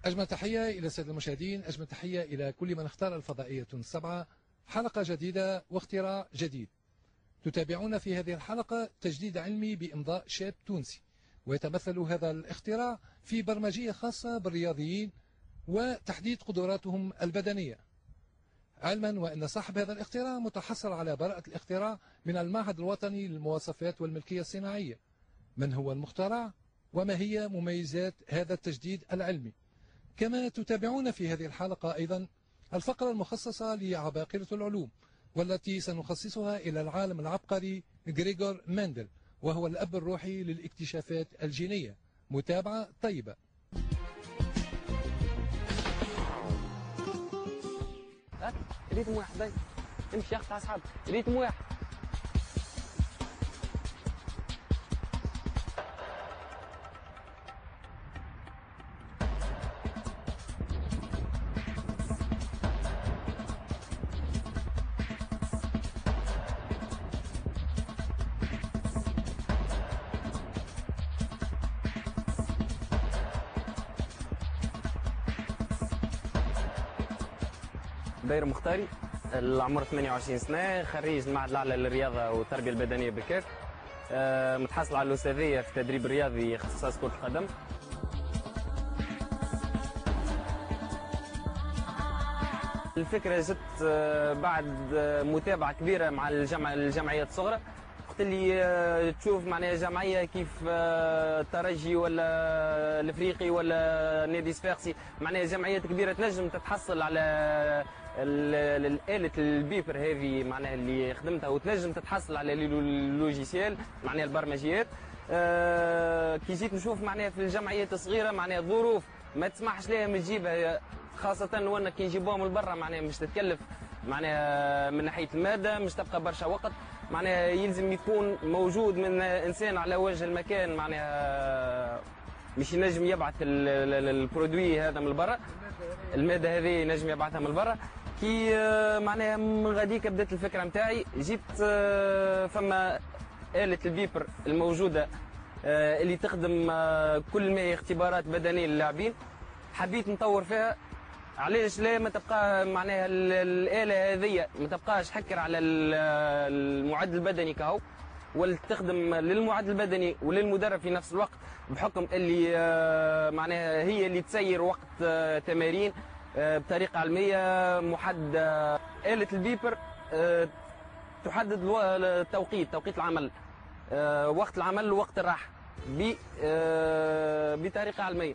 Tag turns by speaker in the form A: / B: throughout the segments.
A: أجمل تحية إلى السادة المشاهدين، أجمل تحية إلى كل من اختار الفضائية السبعة. حلقة جديدة واختراع جديد. تتابعون في هذه الحلقة تجديد علمي بإمضاء شاب تونسي، ويتمثل هذا الاختراع في برمجية خاصة بالرياضيين وتحديد قدراتهم البدنية، علما وأن صاحب هذا الاختراع متحصل على براءة الاختراع من المعهد الوطني للمواصفات والملكية الصناعية. من هو المخترع وما هي مميزات هذا التجديد العلمي؟ كما تتابعون في هذه الحلقة أيضا الفقرة المخصصة لعباقرة العلوم، والتي سنخصصها إلى العالم العبقري غريغور مندل، وهو الأب الروحي للاكتشافات الجينية. متابعة طيبة.
B: ريتم واحد باي امشي اخت اصحابك، ريتم واحد. داير مختاري، العمر 28 سنة، خريج المعهد الأعلى للرياضة والتربية البدنية بكيف، متحصل على الأستاذية في التدريب الرياضي اختصاص كرة القدم. الفكرة جت بعد متابعة كبيرة مع الجمعيات الصغرى. وقت اللي تشوف معناها جمعية كيف الترجي ولا الافريقي ولا نادي صفاقسي، معناها جمعيات كبيرة تنجم تتحصل على الآلة البيبر هذه معناها اللي خدمتها، وتنجم تتحصل على اللوجيسيال معناها البرمجيات. كي جيت نشوف معناها في الجمعيات الصغيرة معناها ظروف ما تسمحش لها من تجيبها، خاصة وانا كي نجيبوها من برا معناها مش تتكلف معناها من ناحية المادة، مش تبقى برشا وقت، معناها يلزم يكون موجود من انسان على وجه المكان معناها مش ينجم يبعث البرودوي هذا من برا، المادة هذه ينجم يبعثها من برا. كي معناها من غاديك بدات الفكرة نتاعي، جيت فما آلة البيبر الموجودة اللي تخدم كل ما هي اختبارات بدنية للاعبين، حبيت نطور فيها. علاش لا ما تبقى معناها الآلة هذه ما تبقاش حكر على المعدل البدني كهو، ولا تخدم للمعدل البدني وللمدرب في نفس الوقت، بحكم اللي معناها هي اللي تسير وقت تمارين بطريقة علمية محددة. آلة البيبر تحدد توقيت العمل، وقت العمل ووقت الراحة بطريقة علمية.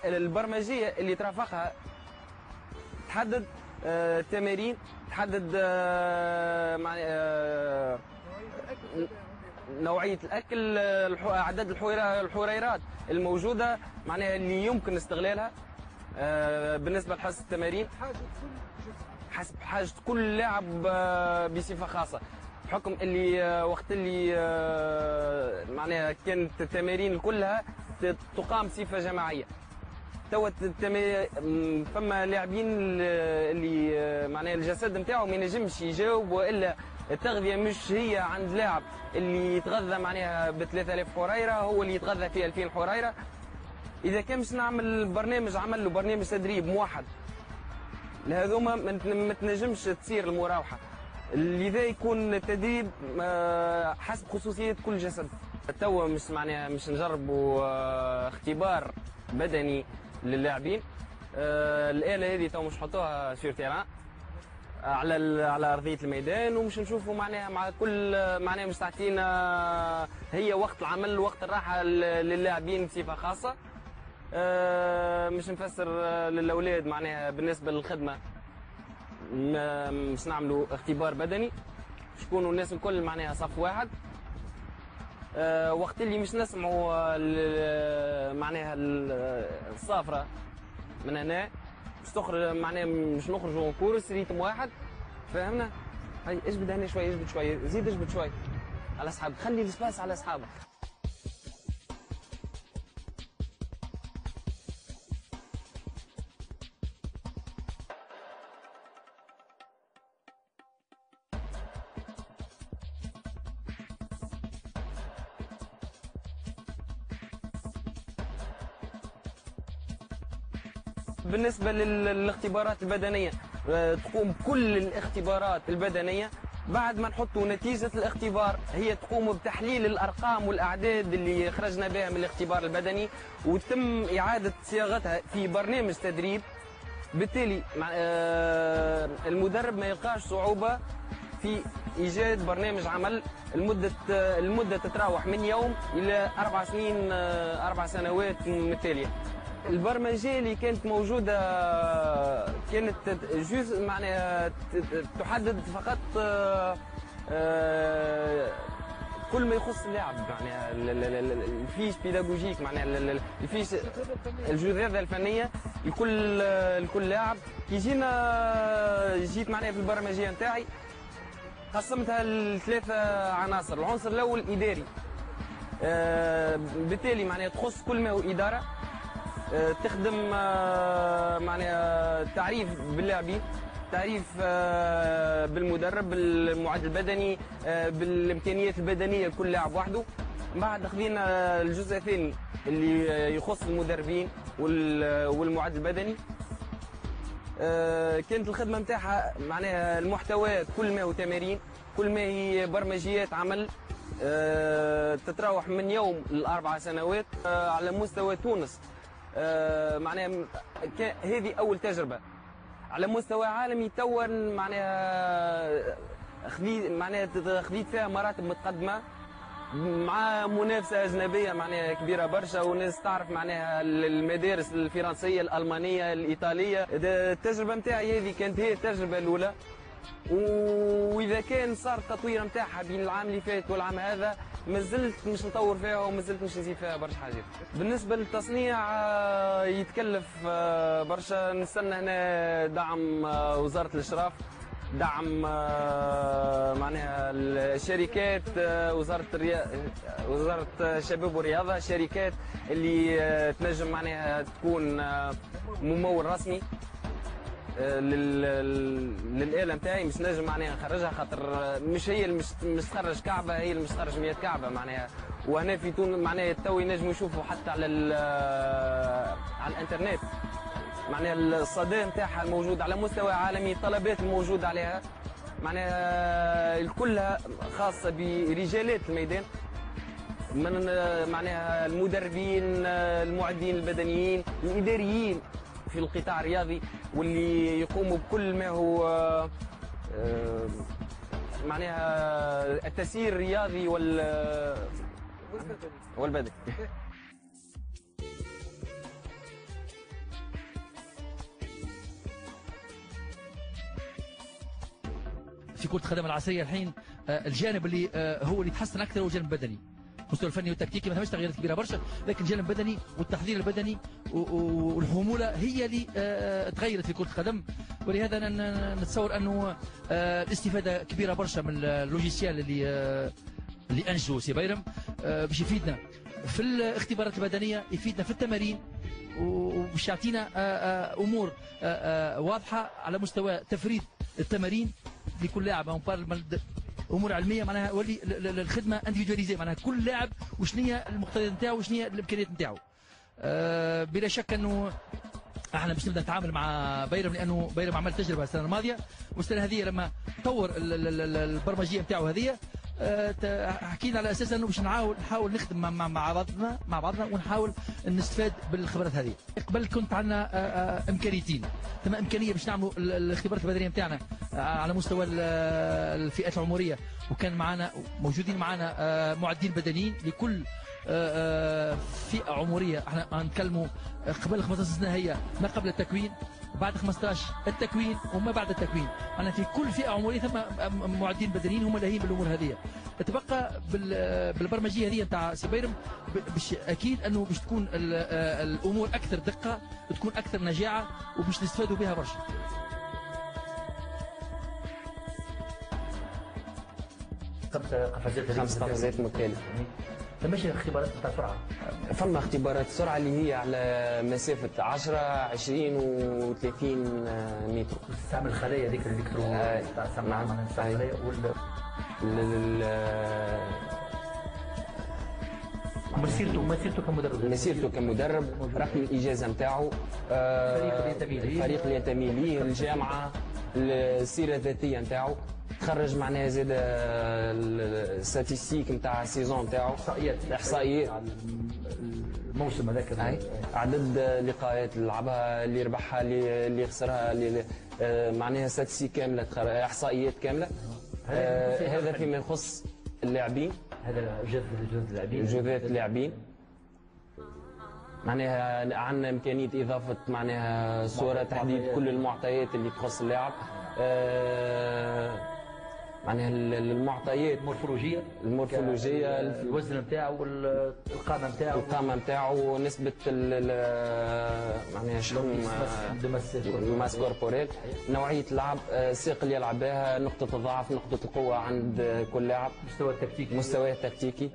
B: البرمجية اللي ترافقها تحدد تمارين، تحدد نوعية الأكل، عدد الحريرات الموجودة معناها اللي يمكن استغلالها بالنسبة لحصة التمارين حسب حاجة كل لاعب بصفة خاصة، بحكم اللي وقت اللي معناها كانت التمارين كلها تقام بصفة جماعية. توا فما لاعبين اللي معناها الجسد نتاعو ما ينجمش يجاوب، والا التغذية مش هي عند لاعب اللي يتغذى معناها ب 3000 حريرة هو اللي يتغذى في 2000 حريرة. إذا كان باش نعمل برنامج عمل له برنامج تدريب موحد لهذوما ما تنجمش تصير المراوحة، لذا يكون التدريب حسب خصوصية كل جسد. توا مش نجربوا اختبار بدني للاعبين. الآلة هذه تو مش نحطوها سور تيران على أرضية الميدان، ومش نشوفوا معناها مع كل معناها مش تعطينا هي وقت العمل ووقت الراحة للاعبين بصفة خاصة. مش نفسر للأولاد معناها بالنسبة للخدمة مش نعملوا اختبار بدني، شكونوا الناس الكل معناها صف واحد. وقت اللي مش نسمعوا معناها الصافرة من هنا مش تخرج معناها مش نخرجوا كورس ريتم واحد، فهمنا؟ هاي اجبد هنا شوي، اجبد شوي، زيد اجبد شوي على اصحابك، خلي السباس على اصحابك. بالنسبة للاختبارات البدنية تقوم كل الاختبارات البدنية. بعد ما نحطوا نتيجة الاختبار هي تقوم بتحليل الأرقام والأعداد اللي خرجنا بها من الاختبار البدني، وتم إعادة صياغتها في برنامج تدريب. بالتالي المدرب ما يلقاش صعوبة في إيجاد برنامج عمل. المدة تتراوح من يوم إلى 4 سنين، 4 سنوات متتالية. البرمجية اللي كانت موجودة كانت جزء معناها تحدد فقط كل ما يخص اللاعب، معناها الفيش بيداغوجيك، معناها الفيش الجذاذة الفنية لكل لاعب. كي جيت معناها في البرمجية نتاعي قسمتها ل3 عناصر. العنصر الأول إداري، بالتالي معناها تخص كل ما هو إدارة، تخدم معناها تعريف باللاعبين، تعريف بالمدرب، بالمعد البدني، بالامكانيات البدنيه لكل لاعب وحده. بعد خذينا الجزء الثاني اللي يخص المدربين والمعد البدني. كانت الخدمه نتاعها معناها المحتوى كل ما هو تمارين، كل ما هي برمجيات عمل، تتراوح من يوم ل4 سنوات على مستوى تونس. معناها هذه اول تجربه. على مستوى عالمي توا معناها خذيت فيها مراتب متقدمه مع منافسه اجنبيه معناها كبيره برشا، وناس تعرف معناها المدارس الفرنسيه الالمانيه الايطاليه. التجربه نتاعي هذه كانت هي التجربه الاولى، واذا كان صار تطوير نتاعها بين العام اللي فات والعام هذا ما زلت مش نطور فيها وما زلت مش نزيد فيها برشا حاجات. بالنسبه للتصنيع يتكلف برشا. نستنى هنا دعم وزاره الاشراف، دعم معناها الشركات، وزاره الشباب والرياضه، شركات اللي تنجم معناها تكون ممول رسمي للآلة نتاعي. مش نجم معناها نخرجها، خاطر مش هي اللي مش تخرج كعبة، هي اللي مش تخرج 100 كعبة معناها. وهنا في تونس معناها تو ينجموا يشوفوا حتى على الانترنت معناها الصدى نتاعها الموجود على مستوى عالمي، الطلبات الموجودة عليها معناها كلها خاصة برجالات الميدان، من معناها المدربين، المعدين البدنيين، الإداريين في القطاع الرياضي، واللي يقوموا بكل ما هو معناها التسيير الرياضي والبدني.
C: في كرة القدم العصرية الحين الجانب اللي هو اللي يتحسن أكثر هو الجانب البدني. المستوى الفني والتكتيكي ما ثماش تغييرات كبيره برشا، لكن الجانب البدني والتحضير البدني والحموله هي اللي تغيرت في كره القدم. ولهذا نتصور انه الاستفاده كبيره برشا من اللوجيسيال اللي انشئه سي بيرم باش يفيدنا في الاختبارات البدنيه، يفيدنا في التمارين، وباش يعطينا امور واضحه على مستوى تفريد التمارين لكل لاعب. امور علميه معناها ولي الخدمه انديفيدواليزي، معناها كل لاعب وشنو هي المقتضيات نتاعو وشنو هي الامكانيات نتاعو. بلا شك انه احنا باش نبدا نتعامل مع بيرم، لانه بيرم عمل تجربه السنه الماضيه، والسنه هذه لما طور البرمجيه نتاعو هذه حكينا على اساس انه باش نحاول نخدم مع بعضنا ونحاول نستفاد بالخبرات هذه. قبل كنت عندنا امكانيتين، ثم امكانيه باش نعملوا الاختبارات البدنيه نتاعنا على مستوى الفئات العمريه، وكان موجودين معنا معدين بدنيين لكل فئه عمريه. احنا نتكلموا قبل 15 سنه هي ما قبل التكوين، بعد 15 التكوين وما بعد التكوين. انا في كل فئه عمريه ثم معدين بدنيين هم لاهين بالامور هذه. تبقى بالبرمجيه هذه نتاع سي بيرم اكيد انه باش تكون الامور اكثر دقه، تكون اكثر نجاعه، وباش نستفادوا بها برشا.
B: خمس قفزات متتالية.
C: فماشي اختبارات نتاع سرعه؟
B: فما اختبارات سرعه اللي هي على مسافه 10 20 و 30 متر.
C: تستعمل الخلايا هذيك الالكترو تاع السماعه، الخلايا مسيرته كمدرب.
B: مسيرته كمدرب، رقم الاجازه نتاعو، الفريق اللي ينتمي ليه، الجامعه، السيره الذاتيه نتاعو، تخرج معناها زاد الستاتيستيك نتاع السيزون نتاعو، احصائيات
C: الموسم هذاك،
B: عدد اللقاءات اللي لعبها، اللي ربحها، اللي خسرها، اللي معناها ستاتيستيك كامله، احصائيات كامله. هذا فيما يخص اللاعبين،
C: هذا
B: جثث اللاعبين. معناها عندنا امكانيه اضافه معناها صوره تحديد كل المعطيات اللي تخص اللاعب، معناها المعطيات المورفولوجيه،
C: الوزن نتاعو، القامه نتاعو،
B: نسبه معناها شحم ماس كوربوريل، نوعيه اللعب، الساق اللي يلعب بها، نقطه الضعف، نقطه القوه عند كل لاعب،
C: مستواه التكتيكي.